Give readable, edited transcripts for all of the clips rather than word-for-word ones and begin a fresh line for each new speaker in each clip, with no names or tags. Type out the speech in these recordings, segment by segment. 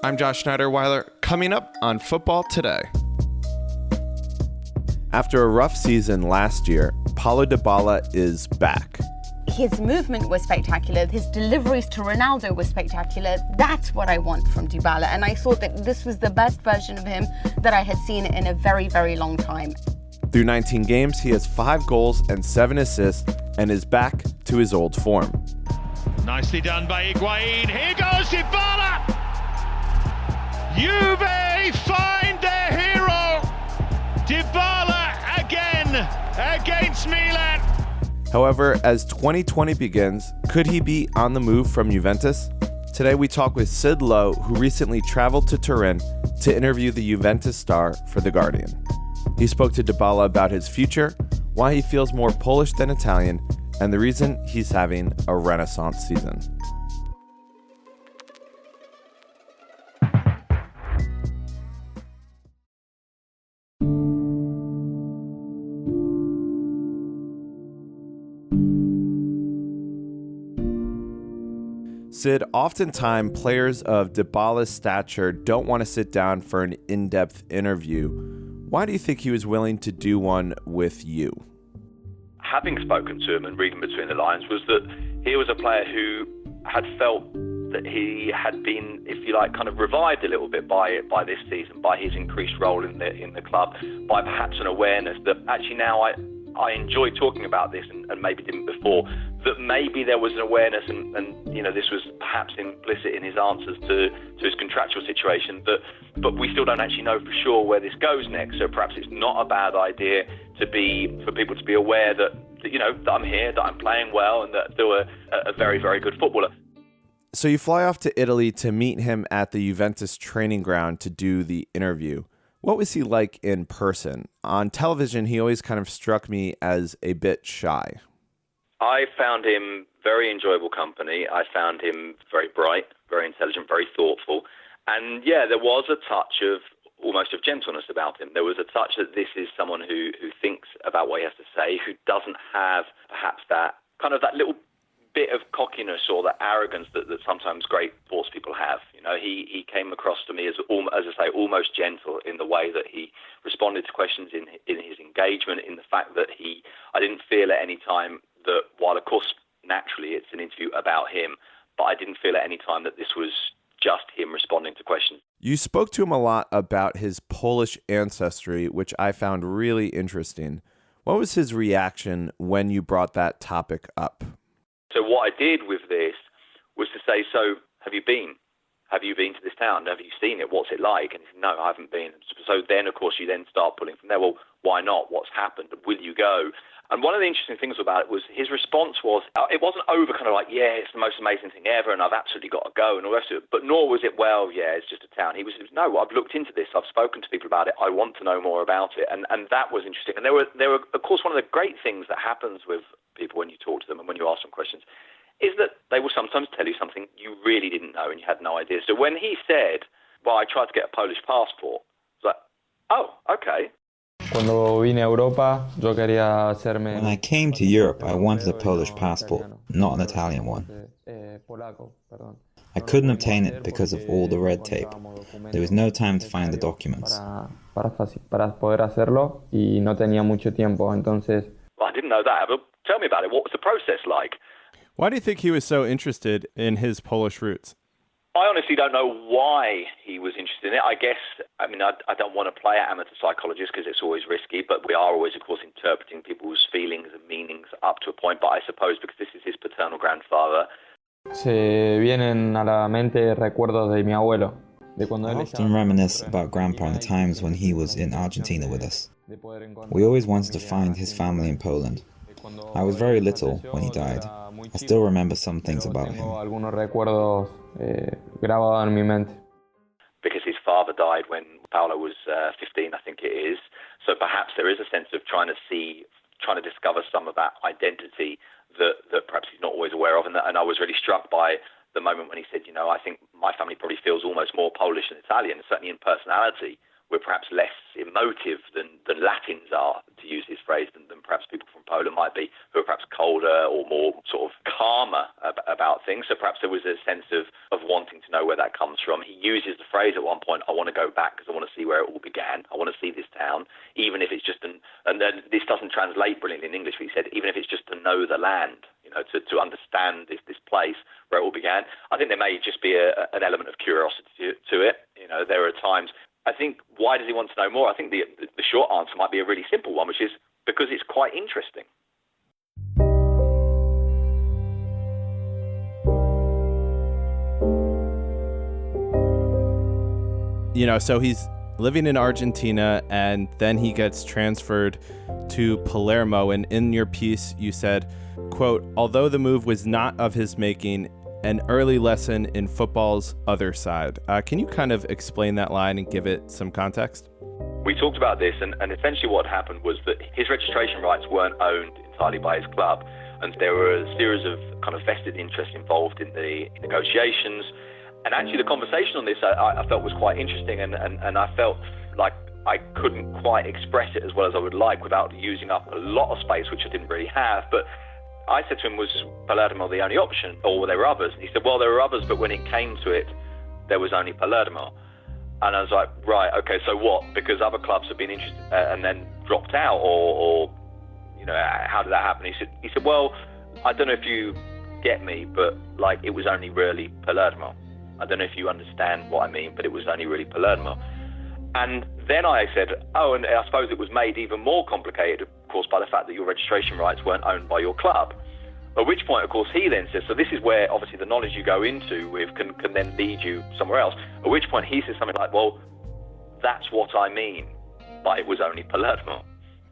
I'm Josh Schneiderweiler, coming up on Football Today. After a rough season last year, Paolo Dybala is back.
His movement was spectacular. His deliveries to Ronaldo were spectacular. That's what I want from Dybala. And I thought that this was the best version of him that I had seen in a very, very long time.
Through 19 games, he has 5 goals and 7 assists and is back to his old form.
Nicely done by Higuain. Here goes Dybala! Juve find their hero! Dybala again against Milan.
However, as 2020 begins, could he be on the move from Juventus? Today we talk with Sid Lowe, who recently traveled to Turin to interview the Juventus star for The Guardian. He spoke to Dybala about his future, why he feels more Polish than Italian, and the reason he's having a renaissance season. Sid, oftentimes players of Dybala's stature don't want to sit down for an in-depth interview. Why do you think he was willing to do one with you?
Having spoken to him and reading between the lines was that he was a player who had felt that he had been, if you like, kind of revived a little bit by this season, by his increased role in the club, by perhaps an awareness that actually now I enjoy talking about this and maybe didn't before, that maybe there was an awareness and you know, this was perhaps implicit in his answers to his contractual situation, but we still don't actually know for sure where this goes next. So perhaps it's not a bad idea for people to be aware that you know, that I'm here, that I'm playing well, and that still a very, very good footballer.
So you fly off to Italy to meet him at the Juventus training ground to do the interview. What was he like in person? On television, he always kind of struck me as a bit shy.
I found him very enjoyable company. I found him very bright, very intelligent, very thoughtful. And yeah, there was a touch of almost of gentleness about him. There was a touch that this is someone who thinks about what he has to say, who doesn't have perhaps that kind of that little bit of cockiness or that arrogance that sometimes great sports people have. You know, he came across to me as I say, almost gentle in the way that he responded to questions, in his engagement, in the fact that I didn't feel at any time that, while of course naturally it's an interview about him, but I didn't feel at any time that this was just him responding to questions.
You spoke to him a lot about his Polish ancestry, which I found really interesting. What was his reaction when you brought that topic up?
So what I did with this was to say, so have you been? Have you been to this town? Have you seen it? What's it like? And he said, no, I haven't been. So then, of course, you then start pulling from there. Well, why not? What's happened? Will you go? And one of the interesting things about it was his response was, it wasn't over kind of like, yeah, it's the most amazing thing ever and I've absolutely got to go and all the rest of it. But nor was it, well, yeah, it's just a town. He was, no, I've looked into this. I've spoken to people about it. I want to know more about it. And that was interesting. And there were, of course, one of the great things that happens with people when you talk to them and when you ask them questions is that they will sometimes tell you something you really didn't know and you had no idea. So when he said, well, I tried to get a Polish passport, I was like, oh, okay.
When I came to Europe, I wanted a Polish passport, not an Italian one. I couldn't obtain it because of all the red tape. There was no time to find the documents.
Well, I didn't know that, but tell me about it. What was the process like?
Why do you think he was so interested in his Polish roots?
I honestly don't know why he was interested in it. I guess, I mean, I don't want to play at amateur psychologist because it's always risky, but we are always, of course, interpreting people's feelings and meanings up to a point. But I suppose because this is his paternal grandfather.
I often reminisce about Grandpa and the times when he was in Argentina with us. We always wanted to find his family in Poland. I was very little when he died. I still remember some things about him.
Because his father died when Paolo was 15, I think it is. So perhaps there is a sense of trying to discover some of that identity that perhaps he's not always aware of. And I was really struck by the moment when he said, you know, I think my family probably feels almost more Polish than Italian, certainly in personality, we're perhaps less emotive than Latins are, to use his phrase, than perhaps people from Poland might be, who are perhaps colder or more sort of calmer about things. So perhaps there was a sense of wanting to know where that comes from. He uses the phrase at one point, I want to go back because I want to see where it all began. I want to see this town, even if it's just and then this doesn't translate brilliantly in English, but he said, even if it's just to know the land, to understand this place where it all began. I think there may just be an element of curiosity to it. There are times, I think, why does he want to know more? I think the short answer might be a really simple one, which is because it's quite interesting.
So he's living in Argentina, and then he gets transferred to Palermo. And in your piece, you said, quote, although the move was not of his making, an early lesson in football's other side. Can you kind of explain that line and give it some context?
We talked about this, and essentially what happened was that his registration rights weren't owned entirely by his club, and there were a series of kind of vested interests involved in the negotiations. And actually the conversation on this I felt was quite interesting, and I felt like I couldn't quite express it as well as I would like without using up a lot of space, which I didn't really have. But I said to him, was Palermo the only option, or were there others? And he said, well, there were others, but when it came to it, there was only Palermo. And I was like, right, okay, so what? Because other clubs have been interested and then dropped out, or how did that happen? He said, well, I don't know if you get me, but like it was only really Palermo. I don't know if you understand what I mean, but it was only really Palermo. And then I said, and I suppose it was made even more complicated, of course, by the fact that your registration rights weren't owned by your club. At which point, of course, he then says, so this is where obviously the knowledge you go into with can then lead you somewhere else. At which point he says something like, well, that's what I mean by it was only Palermo.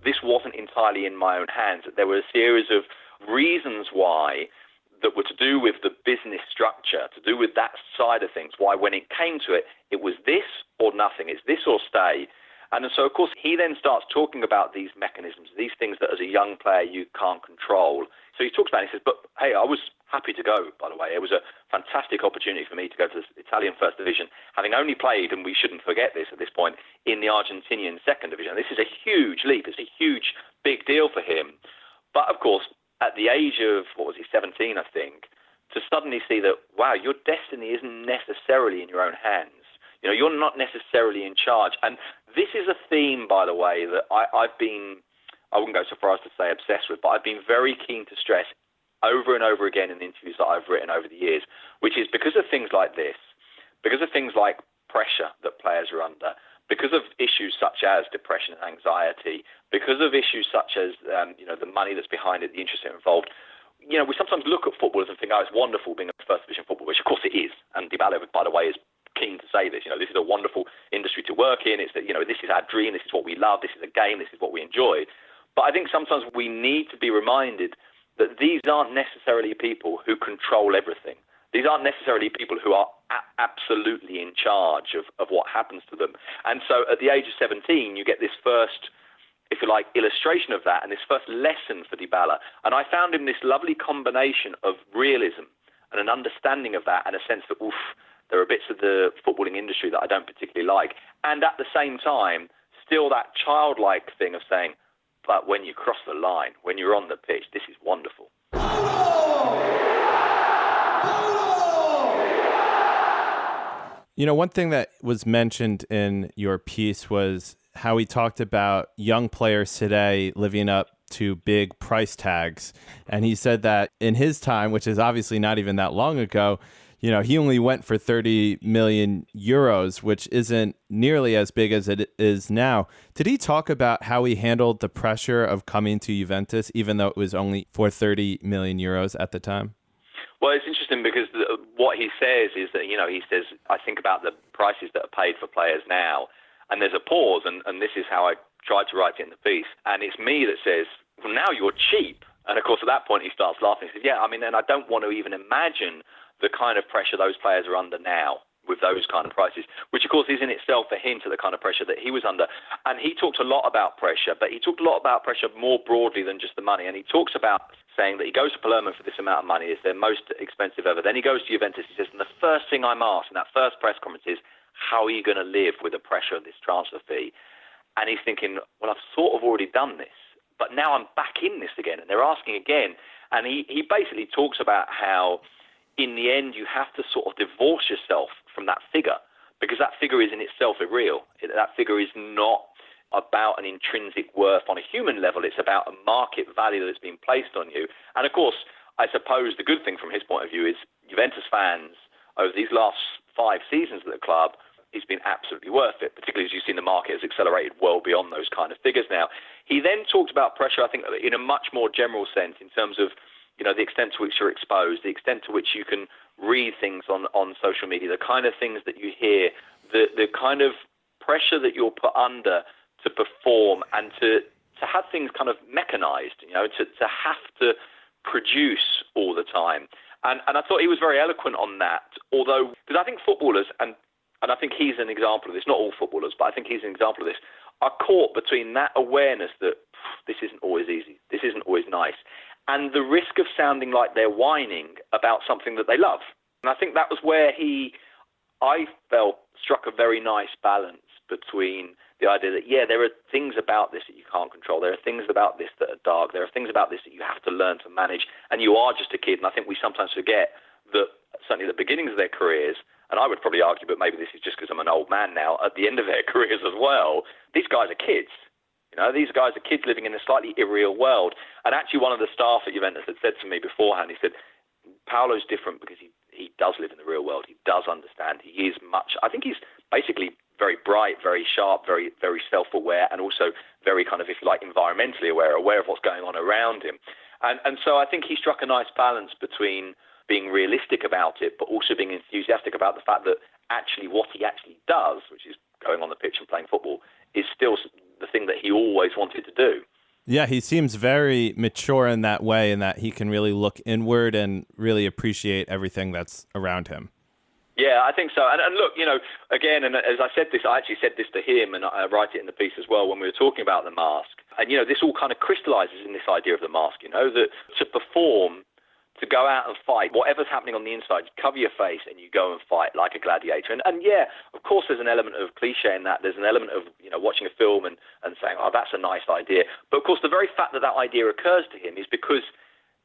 This wasn't entirely in my own hands. There were a series of reasons why that were to do with the business structure, to do with that side of things, why when it came to it, it was this or nothing, it's this or stay. And so, of course, he then starts talking about these mechanisms, these things that as a young player you can't control. So he talks about it, he says, but hey, I was happy to go, by the way. It was a fantastic opportunity for me to go to the Italian First Division, having only played, and we shouldn't forget this at this point, in the Argentinian Second Division. This is a huge leap. It's a huge, big deal for him. But, of course, at the age of, 17, I think, to suddenly see that, wow, your destiny isn't necessarily in your own hands. You're not necessarily in charge. And this is a theme, by the way, that I've been, I wouldn't go so far as to say obsessed with, but I've been very keen to stress over and over again in interviews that I've written over the years, which is because of things like this, because of things like pressure that players are under, because of issues such as depression and anxiety, because of issues such as the money that's behind it, the interests that are involved. We sometimes look at footballers and think, it's wonderful being a First Division football, which of course it is. And Dybala, by the way, is keen to say this. This is a wonderful industry to work in. It's that, this is our dream. This is what we love. This is a game. This is what we enjoy. But I think sometimes we need to be reminded that these aren't necessarily people who control everything. These aren't necessarily people who are absolutely in charge of what happens to them. And so at the age of 17, you get this first, if you like, illustration of that and this first lesson for Dybala. And I found him this lovely combination of realism and an understanding of that and a sense that, there are bits of the footballing industry that I don't particularly like. And at the same time, still that childlike thing of saying, but when you cross the line, when you're on the pitch, this is wonderful.
One thing that was mentioned in your piece was how he talked about young players today living up to big price tags. And he said that in his time, which is obviously not even that long ago, he only went for 30 million euros, which isn't nearly as big as it is now. Did he talk about how he handled the pressure of coming to Juventus, even though it was only for 30 million euros at the time?
Well, it's interesting because what he says is that, he says, I think about the prices that are paid for players now, and there's a pause, and this is how I tried to write it in the piece. And it's me that says, well, now you're cheap. And of course, at that point, he starts laughing. He says, and I don't want to even imagine the kind of pressure those players are under now with those kind of prices, which of course is in itself a hint of the kind of pressure that he was under. And he talked a lot about pressure, but he talked a lot about pressure more broadly than just the money. And he talks about saying that he goes to Palermo for this amount of money, it's their most expensive ever. Then he goes to Juventus, he says, and the first thing I'm asked in that first press conference is, how are you going to live with the pressure of this transfer fee? And he's thinking, well, I've sort of already done this, but now I'm back in this again, and they're asking again. And he basically talks about how, in the end, you have to sort of divorce yourself from that figure, because that figure is in itself irreal. That figure is not about an intrinsic worth on a human level. It's about a market value that's been placed on you. And, of course, I suppose the good thing from his point of view is Juventus fans over these last 5 seasons at the club, it's been absolutely worth it, particularly as you've seen the market has accelerated well beyond those kind of figures now. He then talked about pressure, I think, in a much more general sense in terms of, you know, the extent to which you're exposed, the extent to which you can read things on social media, the kind of things that you hear, the kind of pressure that you're put under to perform and to have things kind of mechanized, you know, to have to produce all the time. And I thought he was very eloquent on that, although, because I think footballers, and I think he's an example of this, not all footballers, but I think he's an example of this, are caught between that awareness that this isn't always easy, this isn't always nice, and the risk of sounding like they're whining about something that they love. And I think that was where I felt, struck a very nice balance between the idea that, yeah, there are things about this that you can't control. There are things about this that are dark. There are things about this that you have to learn to manage. And you are just a kid. And I think we sometimes forget that certainly at the beginnings of their careers, and I would probably argue, but maybe this is just because I'm an old man now, at the end of their careers as well, these guys are kids. You know, these guys are kids living in a slightly irreal world. And actually one of the staff at Juventus had said to me beforehand, he said, Paolo's different because he does live in the real world. He does understand. He is much, I think he's basically very bright, very sharp, very, very self-aware, and also very kind of, if you like, environmentally aware of what's going on around him. And so I think he struck a nice balance between being realistic about it, but also being enthusiastic about the fact that actually what he actually does, which is going on the pitch and playing football, is still the thing that he always wanted to do.
Yeah, he seems very mature in that way, in that he can really look inward and really appreciate everything that's around him.
Yeah, I think so. And look, you know, again, and as I said this, I actually said this to him, and I write it in the piece as well when we were talking about the mask. And, you know, this all kind of crystallizes in this idea of the mask, you know, that to perform, to go out and fight, whatever's happening on the inside, you cover your face and you go and fight like a gladiator. And yeah, of course, there's an element of cliche in that. There's an element of, you know, watching a film and saying, oh, that's a nice idea. But of course, the very fact that that idea occurs to him is because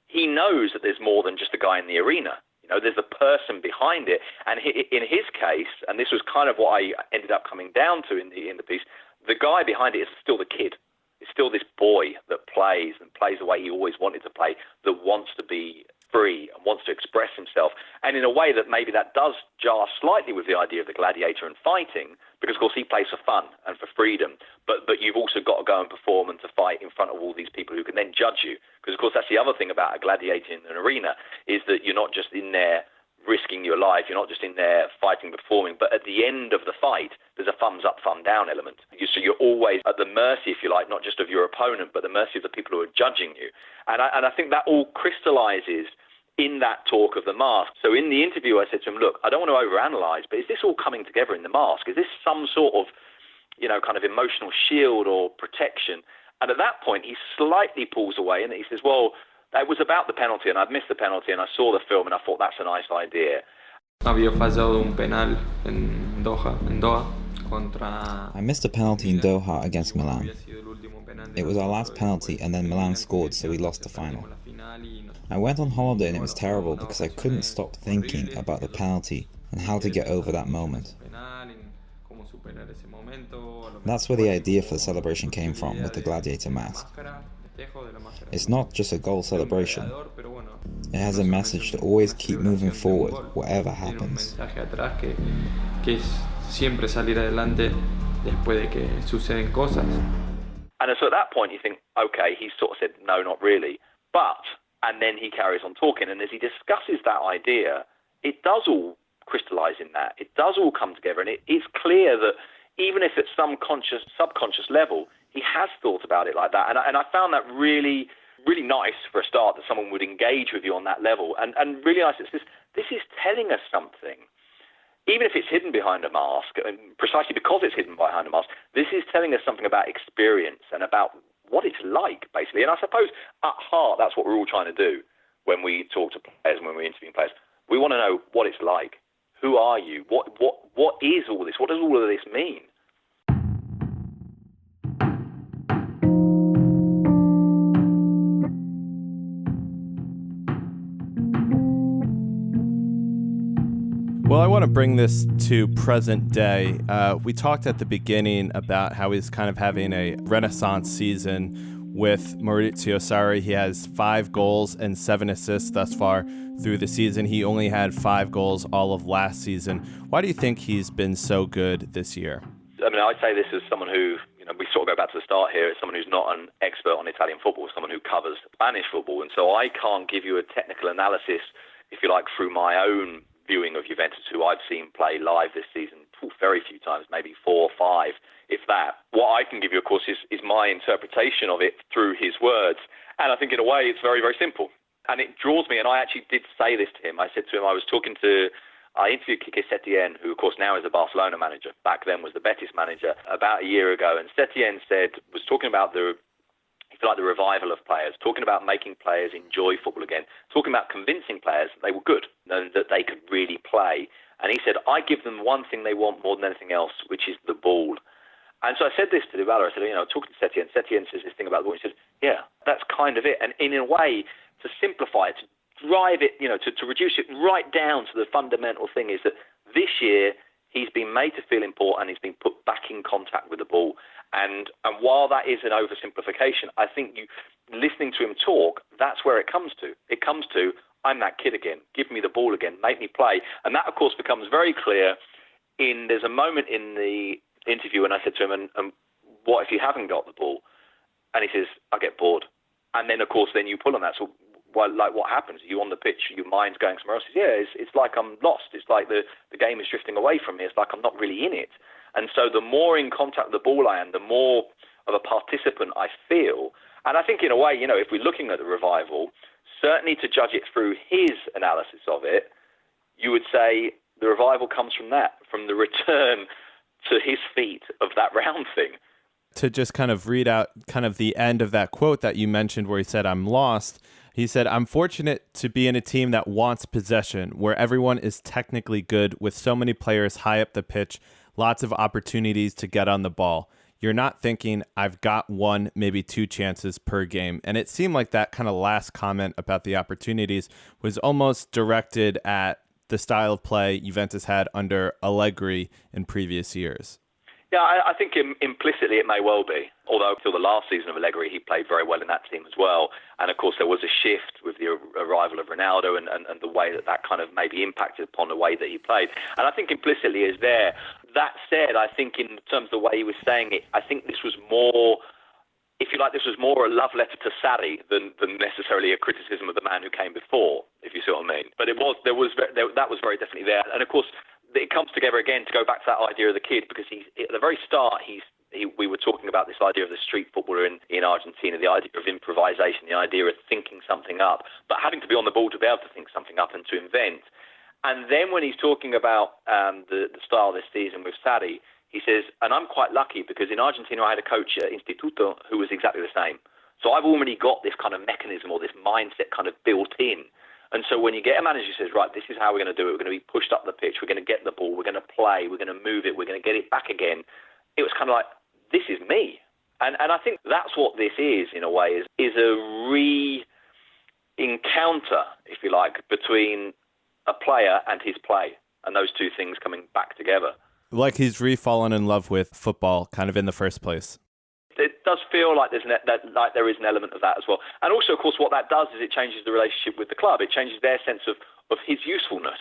he knows that there's more than just a guy in the arena. You know, there's a person behind it. And in his case, and this was kind of what I ended up coming down to in the piece, the guy behind it is still the kid. It's still this boy that plays the way he always wanted to play, that wants to be free and wants to express himself. And in a way that maybe that does jar slightly with the idea of the gladiator and fighting, because of course he plays for fun and for freedom, but you've also got to go and perform and to fight in front of all these people who can then judge you. Because of course that's the other thing about a gladiator in an arena, is that you're not just in there risking your life, you're not just in there fighting, performing, but at the end of the fight, there's a thumbs up, thumb down element. So you're always at the mercy, if you like, not just of your opponent, but the mercy of the people who are judging you. And I think that all crystallizes in that talk of the mask. So in the interview, I said to him, look, I don't want to overanalyze, but is this all coming together in the mask? Is this some sort of, you know, kind of emotional shield or protection? And at that point, he slightly pulls away and he says, well, it was about the penalty, and I'd missed the penalty, and I saw the film, and I thought that's a nice idea.
I missed a penalty in Doha against Milan. It was our last penalty, and then Milan scored, so we lost the final. I went on holiday and it was terrible because I couldn't stop thinking about the penalty and how to get over that moment. That's where the idea for the celebration came from, with the gladiator mask. It's not just a goal celebration. It has a message to always keep moving forward, whatever happens.
And so at that point you think, okay, he sort of said, no, not really. But, and then he carries on talking, and as he discusses that idea, it does all crystallize in that. It does all come together, and it is clear that even if at some subconscious level, he has thought about it like that. And I found that really, really nice for a start, that someone would engage with you on that level. And really nice, this is telling us something. Even if it's hidden behind a mask, and precisely because it's hidden behind a mask, this is telling us something about experience and about what it's like, basically. And I suppose at heart, that's what we're all trying to do when we talk to players and when we're interviewing players. We want to know what it's like. Who are you? What is all this? What does all of this mean?
Well, I want to bring this to present day. We talked at the beginning about how he's kind of having a renaissance season with Maurizio Sarri. He has 5 goals and 7 assists thus far through the season. He only had 5 goals all of last season. Why do you think he's been so good this year?
I mean, I say this as someone who, we sort of go back to the start here, as someone who's not an expert on Italian football, someone who covers Spanish football. And so I can't give you a technical analysis, if you like, through my own viewing of Juventus, who I've seen play live this season very few times, maybe 4 or 5, if that. What I can give you, of course, is my interpretation of it through his words. And I think in a way it's very, very simple. And it draws me, and I actually did say this to him. I said to him, I interviewed Quique Setién, who of course now is a Barcelona manager, back then was the Betis manager, about a year ago. And Setién was talking about the revival of players, talking about making players enjoy football again, talking about convincing players that they were good and that they could really play. And he said, I give them one thing they want more than anything else, which is the ball. And so I said this to Dybala. I said, talking to Setién says this thing about the ball. He said, yeah, that's kind of it. And in a way, to simplify it, to drive it, to reduce it right down to the fundamental thing is that this year he's been made to feel important. He's been put back in contact with the ball. And while that is an oversimplification, I think listening to him talk, that's where it comes to. It comes to, I'm that kid again. Give me the ball again. Make me play. And that, of course, becomes very clear there's a moment in the interview when I said to him, and what if you haven't got the ball? And he says, I get bored. And then, of course, then you pull on that. So, what happens? Are you on the pitch? Your mind's going somewhere else? Yeah, it's like I'm lost. It's like the game is drifting away from me. It's like I'm not really in it. And so the more in contact with the ball I am, the more of a participant I feel. And I think in a way, if we're looking at the revival, certainly to judge it through his analysis of it, you would say the revival comes from that, from the return to his feet of that round thing.
To just kind of read out kind of the end of that quote that you mentioned where he said, I'm lost. He said, I'm fortunate to be in a team that wants possession, where everyone is technically good with so many players high up the pitch, lots of opportunities to get on the ball. You're not thinking, I've got 1, maybe 2 chances per game. And it seemed like that kind of last comment about the opportunities was almost directed at the style of play Juventus had under Allegri in previous years.
Yeah, I think implicitly it may well be. Although till the last season of Allegri, he played very well in that team as well. And of course, there was a shift with the arrival of Ronaldo and the way that kind of maybe impacted upon the way that he played. And I think implicitly is there. That said, I think in terms of the way he was saying it, I think this was more, if you like, this was more a love letter to Sarri than necessarily a criticism of the man who came before, if you see what I mean. But that was very definitely there. And of course, it comes together again to go back to that idea of the kid, because at the very start, we were talking about this idea of the street footballer in Argentina, the idea of improvisation, the idea of thinking something up, but having to be on the ball to be able to think something up and to invent. And then when he's talking about the style this season with Sarri, he says, and I'm quite lucky because in Argentina I had a coach at Instituto who was exactly the same. So I've already got this kind of mechanism or this mindset kind of built in. And so when you get a manager who says, right, this is how we're going to do it, we're going to be pushed up the pitch, we're going to get the ball, we're going to play, we're going to move it, we're going to get it back again, it was kind of like, this is me. And I think that's what this is, in a way, is a re-encounter, if you like, between a player and his play, and those two things coming back together.
Like he's re-fallen in love with football kind of in the first place.
It does feel like there is an element of that as well. And also, of course, what that does is it changes the relationship with the club. It changes their sense of his usefulness.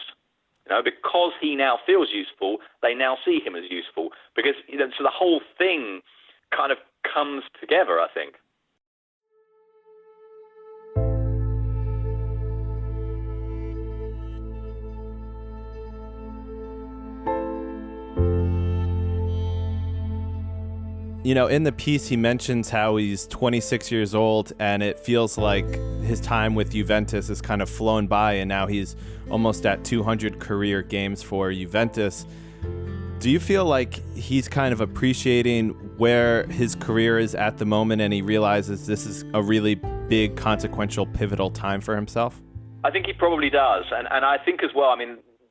Because he now feels useful, they now see him as useful. Because so the whole thing kind of comes together, I think.
In the piece, he mentions how he's 26 years old and it feels like his time with Juventus has kind of flown by and now he's almost at 200 career games for Juventus. Do you feel like he's kind of appreciating where his career is at the moment and he realizes this is a really big, consequential, pivotal time for himself?
I think he probably does. And I think as well,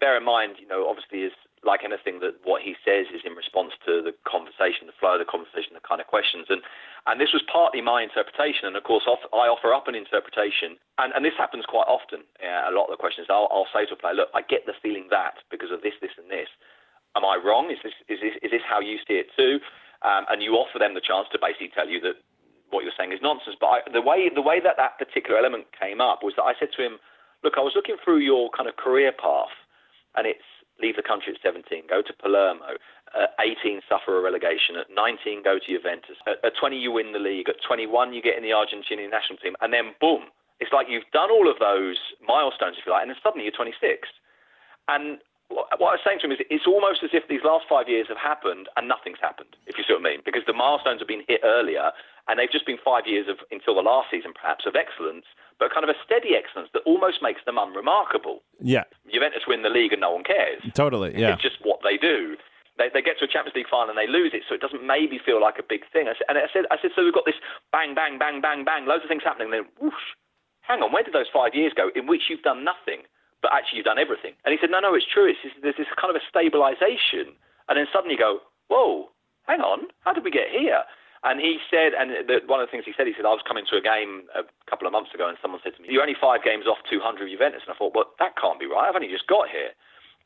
bear in mind, obviously is like anything that what he says is in response to the conversation, the flow of the conversation, the kind of questions. And this was partly my interpretation. And of course, I offer up an interpretation. And this happens quite often. A lot of the questions I'll say to a player, look, I get the feeling that because of this, this and this. Am I wrong? Is this how you see it too? And you offer them the chance to basically tell you that what you're saying is nonsense. But the way that particular element came up was that I said to him, look, I was looking through your kind of career path, and it's leave the country at 17, go to Palermo, at 18 suffer a relegation, at 19 go to Juventus, at 20 you win the league, at 21 you get in the Argentinian national team, and then boom, it's like you've done all of those milestones, if you like, and then suddenly you're 26. And what I was saying to him is it's almost as if these last 5 years have happened and nothing's happened, if you see what I mean, because the milestones have been hit earlier, and they've just been 5 years of, until the last season perhaps, of excellence, but kind of a steady excellence that almost makes them unremarkable.
Yeah.
Juventus win the league and no one cares.
Totally, yeah.
It's just what they do. They get to a Champions League final and they lose it, so it doesn't maybe feel like a big thing. I said, so we've got this bang, bang, bang, bang, bang, loads of things happening, and then whoosh, hang on, where did those 5 years go in which you've done nothing, but actually you've done everything? And he said, no, it's true. There's this kind of a stabilisation, and then suddenly you go, whoa, hang on, how did we get here? And he said, one of the things he said, I was coming to a game a couple of months ago and someone said to me, you're only 5 games off 200 Juventus. And I thought, well, that can't be right. I've only just got here.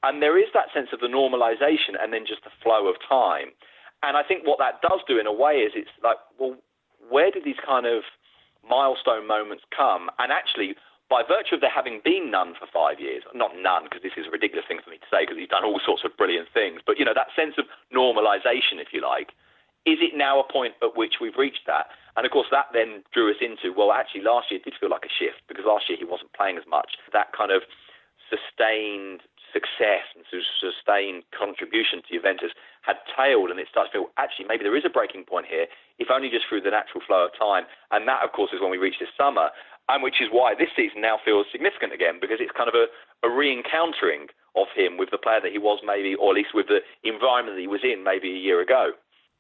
And there is that sense of the normalisation and then just the flow of time. And I think what that does do in a way is it's like, well, where did these kind of milestone moments come? And actually, by virtue of there having been none for 5 years, not none, because this is a ridiculous thing for me to say because he's done all sorts of brilliant things, but, that sense of normalisation, if you like, is it now a point at which we've reached that? And of course, that then drew us into, well, actually, last year it did feel like a shift because last year he wasn't playing as much. That kind of sustained success and sustained contribution to Juventus had tailed, and it starts to feel, actually, maybe there is a breaking point here, if only just through the natural flow of time. And that, of course, is when we reach this summer, and which is why this season now feels significant again, because it's kind of a re-encountering of him with the player that he was maybe, or at least with the environment that he was in maybe a year ago.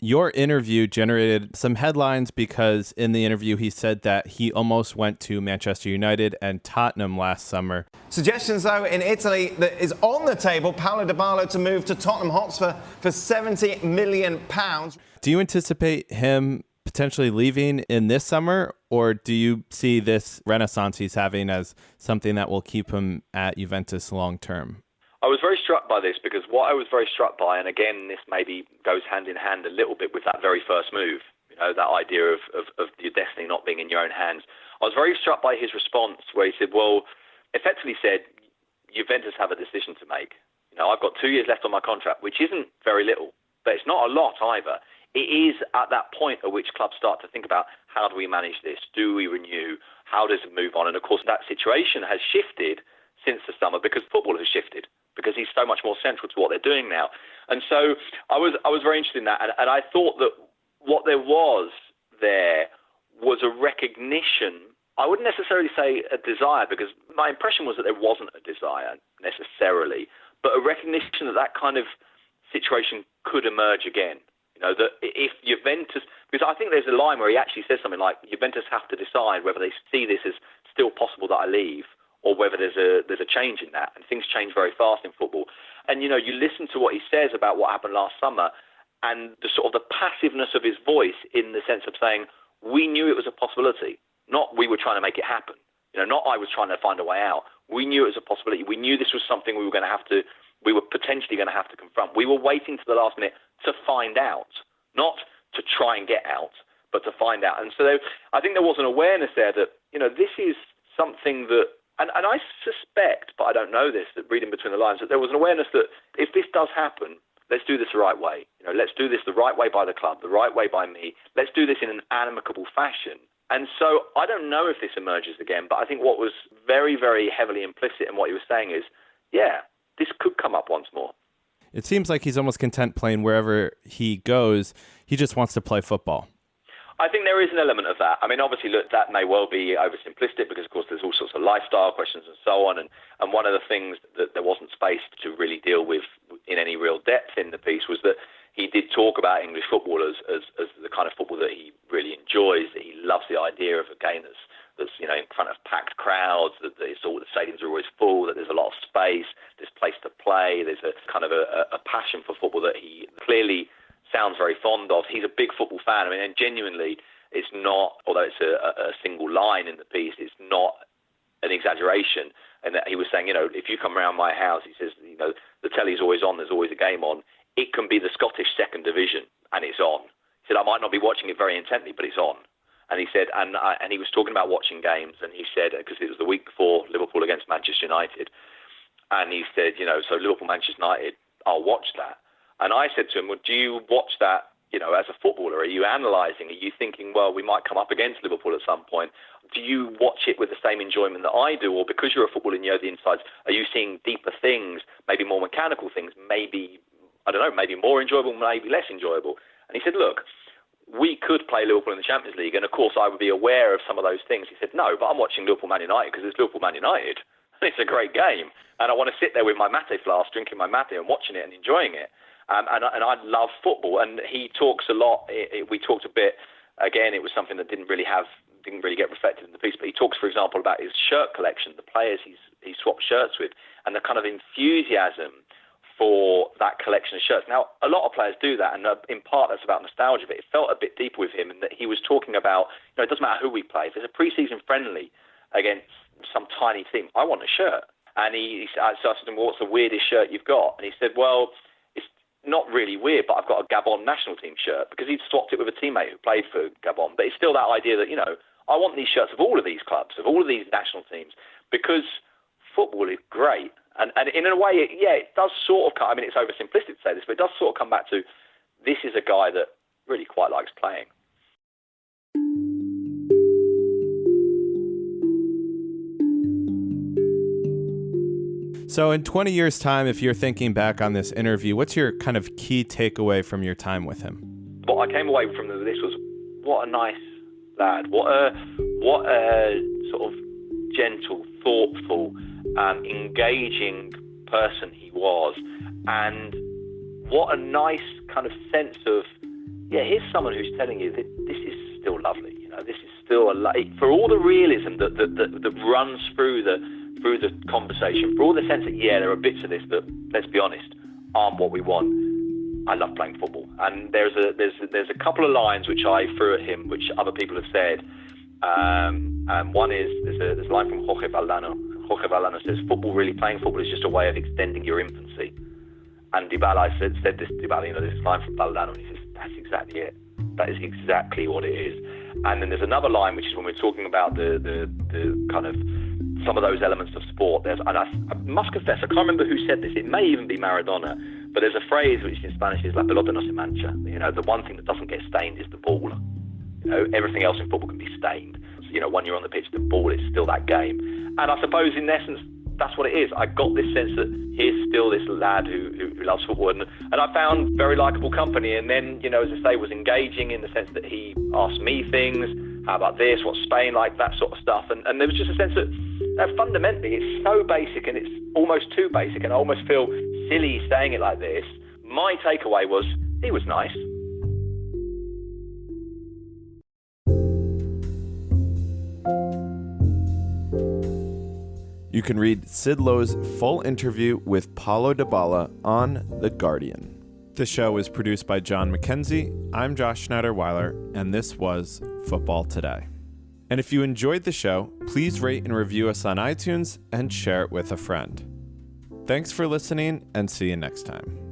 Your interview generated some headlines because in the interview he said that he almost went to Manchester United and Tottenham last summer.
Suggestions, though, in Italy that is on the table, Paolo Dybala to move to Tottenham Hotspur for £70 million.
Do you anticipate him potentially leaving in this summer, or do you see this renaissance he's having as something that will keep him at Juventus long term?
I was very struck by this because what I was very struck by, and again, this maybe goes hand in hand a little bit with that very first move, that idea of your destiny not being in your own hands. I was very struck by his response where he said, well, effectively said, Juventus have a decision to make. I've got 2 years left on my contract, which isn't very little, but it's not a lot either. It is at that point at which clubs start to think about how do we manage this? Do we renew? How does it move on? And of course, that situation has shifted since the summer because football has shifted, because he's so much more central to what they're doing now. And so I was very interested in that. And I thought that what there was a recognition. I wouldn't necessarily say a desire, because my impression was that there wasn't a desire necessarily, but a recognition that kind of situation could emerge again. That if Juventus, because I think there's a line where he actually says something like, Juventus have to decide whether they see this as still possible that I leave, or whether there's a change in that. And things change very fast in football. And, you listen to what he says about what happened last summer and the sort of the passiveness of his voice in the sense of saying, we knew it was a possibility, not we were trying to make it happen. Not I was trying to find a way out. We knew it was a possibility. We knew this was something we were potentially going to have to confront. We were waiting to the last minute to find out, not to try and get out, but to find out. And so I think there was an awareness there that, this is something that, and I suspect, but I don't know this, that reading between the lines, that there was an awareness that if this does happen, let's do this the right way. Let's do this the right way by the club, the right way by me. Let's do this in an amicable fashion. And so I don't know if this emerges again, but I think what was very, very heavily implicit in what he was saying is, yeah, this could come up once more.
It seems like he's almost content playing wherever he goes. He just wants to play football.
I think there is an element of that. I mean, obviously, look, that may well be oversimplistic because, of course, there's all sorts of lifestyle questions and so on. And one of the things that there wasn't space to really deal with in any real depth in the piece was that he did talk about English football as the kind of football that he really enjoys, that he loves the idea of a game that's, you know, in front of packed crowds, that the stadiums are always full, that there's a lot of space, there's place to play, there's a kind of a passion for football that he clearly sounds very fond of. He's a big football fan. I mean, and genuinely, it's not, although it's a single line in the piece, it's not an exaggeration. And that he was saying, you know, if you come around my house, he says, you know, the telly's always on, there's always a game on. It can be the Scottish second division, and it's on. He said, I might not be watching it very intently, but it's on. And he said, and he was talking about watching games, and he said, because it was the week before Liverpool against Manchester United, and he said, you know, so Liverpool-Manchester United, I'll watch that. And I said to him, well, do you watch that, you know, as a footballer? Are you analysing? Are you thinking, well, we might come up against Liverpool at some point? Do you watch it with the same enjoyment that I do? Or because you're a footballer and you know the insides, are you seeing deeper things, maybe more mechanical things, maybe, I don't know, maybe more enjoyable, maybe less enjoyable? And he said, look, we could play Liverpool in the Champions League, and of course I would be aware of some of those things. He said, no, but I'm watching Liverpool-Man United because it's Liverpool-Man United. It's a great game. And I want to sit there with my mate flask, drinking my mate and watching it and enjoying it. And I love football. And he talks a lot. We talked a bit, again, it was something that didn't really get reflected in the piece, but he talks, for example, about his shirt collection, the players he swapped shirts with, and the kind of enthusiasm for that collection of shirts. Now, a lot of players do that, and in part that's about nostalgia, but it felt a bit deeper with him in that he was talking about, you know, it doesn't matter who we play. If there's a pre-season friendly against some tiny team, I want a shirt. And so I asked him, well, what's the weirdest shirt you've got? And he said, well, it's not really weird, but I've got a Gabon national team shirt, because he'd swapped it with a teammate who played for Gabon. But it's still that idea that, you know, I want these shirts of all of these clubs, of all of these national teams, because football is great. And in a way, it does sort of, I mean, it's oversimplistic to say this, but it does sort of come back to, this is a guy that really quite likes playing.
So in 20 years' time, if you're thinking back on this interview, what's your kind of key takeaway from your time with him?
What I came away from this was, what a nice lad. What a sort of gentle, thoughtful, engaging person he was. And what a nice kind of sense of, here's someone who's telling you that this is still lovely. You know, this is still for all the realism that runs through the conversation, for all the sense that, there are bits of this that, let's be honest, aren't what we want. I love playing football. And there's a couple of lines which I threw at him, which other people have said. And one is, there's a line from Jorge Valdano. Jorge Valdano says, playing football is just a way of extending your infancy. And Dybala said this to Dybala, you know, this line from Valdano, and he says, that's exactly it. That is exactly what it is. And then there's another line, which is when we're talking about the kind of some of those elements of sport. And I must confess, I can't remember who said this. It may even be Maradona, but there's a phrase which in Spanish is "la pelota no se mancha." You know, the one thing that doesn't get stained is the ball. You know, everything else in football can be stained. So, you know, when you're on the pitch, the ball is still that game. And I suppose, in essence, that's what it is. I got this sense that here's still this lad who loves football, and I found very likeable company. And then, you know, as I say, was engaging in the sense that he asked me things. How about this? What's Spain like? That sort of stuff. And there was just a sense that fundamentally it's so basic, and it's almost too basic, and I almost feel silly saying it like this. My takeaway was, he was nice.
You can read Sid Lowe's full interview with Paolo Dybala on The Guardian. The show is produced by John McKenzie. I'm Josh Schneider-Weiler, and this was Football Today. And if you enjoyed the show, please rate and review us on iTunes and share it with a friend. Thanks for listening, and see you next time.